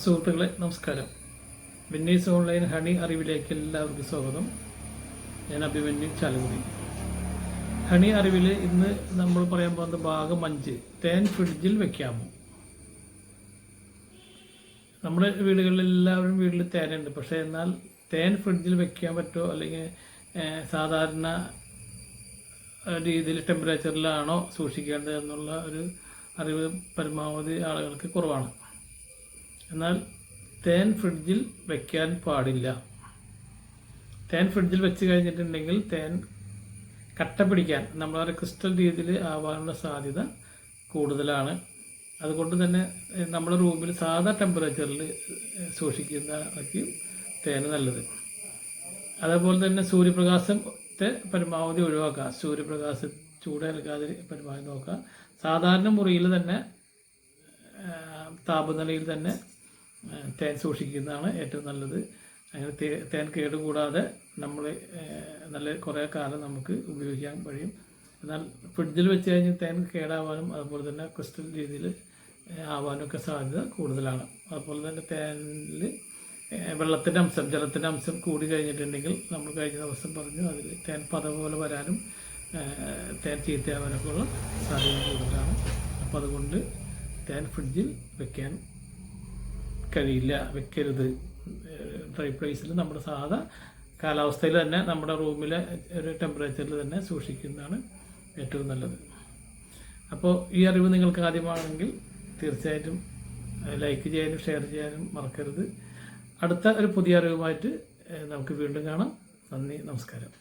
സുഹൃത്തുക്കളെ നമസ്കാരം. Winners online honey അറിവിലേക്ക് എല്ലാവർക്കും സ്വാഗതം. ഞാൻ അഭിമന്യു ചാലക്കുടി. ഹണി അറിവിൽ ഇന്ന് നമ്മൾ പറയാൻ പോകുന്നത് ഭാഗം 5, തേൻ ഫ്രിഡ്ജിൽ വെക്കാമോ. നമ്മുടെ വീടുകളിൽ എല്ലാവരും വീട്ടിൽ തേനുണ്ട്, പക്ഷേ എന്നാൽ തേൻ ഫ്രിഡ്ജിൽ വെക്കാൻ പറ്റുമോ, അല്ലെങ്കിൽ സാധാരണ രീതിയിൽ ടെമ്പറേച്ചറിലാണോ സൂക്ഷിക്കേണ്ടത് എന്നുള്ള ഒരു അറിവ് പരമാവധി ആളുകൾക്ക് കുറവാണ്. എന്നാൽ തേൻ ഫ്രിഡ്ജിൽ വയ്ക്കാൻ പാടില്ല. തേൻ ഫ്രിഡ്ജിൽ വെച്ച് കഴിഞ്ഞിട്ടുണ്ടെങ്കിൽ തേൻ കട്ട പിടിക്കാൻ, നമ്മളൊരു ക്രിസ്റ്റൽ രീതിയിൽ ആവാനുള്ള സാധ്യത കൂടുതലാണ്. അതുകൊണ്ട് തന്നെ നമ്മുടെ റൂമിൽ സാധാ ടെമ്പറേച്ചറിൽ സൂക്ഷിക്കുന്നതായിരിക്കും തേന് നല്ലത്. അതേപോലെ തന്നെ സൂര്യപ്രകാശത്തെ പരമാവധി ഒഴിവാക്കുക. സൂര്യപ്രകാശം ചൂടേൽക്കാതെ പരമാവധി നോക്കുക. സാധാരണ മുറിയിൽ തന്നെ താപനിലയിൽ തന്നെ തേൻ സൂക്ഷിക്കുന്നതാണ് ഏറ്റവും നല്ലത്. അങ്ങനെ തേൻ കേടുകൂടാതെ നമ്മൾ നല്ല കുറേ കാലം നമുക്ക് ഉപയോഗിക്കാൻ കഴിയും. എന്നാൽ ഫ്രിഡ്ജിൽ വെച്ച് കഴിഞ്ഞാൽ തേൻ കേടാവാനും അതുപോലെ തന്നെ ക്രിസ്റ്റൽ രീതിയിൽ ആവാനൊക്കെ സാധ്യത കൂടുതലാണ്. അതുപോലെ തന്നെ തേനിൽ വെള്ളത്തിൻ്റെ അംശം, ജലത്തിൻ്റെ അംശം കൂടി കഴിഞ്ഞിട്ടുണ്ടെങ്കിൽ നമ്മൾ കഴിഞ്ഞ ദിവസം പറഞ്ഞു അതിൽ തേൻ പത പോലെ വരാനും തേൻ ചീത്തയാവാനൊക്കെ ഉള്ള സാധ്യത കൂടുതലാണ്. അപ്പോൾ അതുകൊണ്ട് തേൻ ഫ്രിഡ്ജിൽ വെക്കാൻ കഴിയില്ല, വെക്കരുത്. ഡ്രൈ പ്ലേസിൽ നമ്മുടെ സാധാ കാലാവസ്ഥയിൽ തന്നെ നമ്മുടെ റൂമിലെ ഒരു ടെമ്പറേച്ചറിൽ തന്നെ സൂക്ഷിക്കുന്നതാണ് ഏറ്റവും നല്ലത്. അപ്പോൾ ഈ അറിവ് നിങ്ങൾക്ക് ആദ്യമാണെങ്കിൽ തീർച്ചയായിട്ടും ലൈക്ക് ചെയ്യാനും ഷെയർ ചെയ്യാനും മറക്കരുത്. അടുത്ത ഒരു പുതിയ അറിവുമായിട്ട് നമുക്ക് വീണ്ടും കാണാം. നന്ദി, നമസ്കാരം.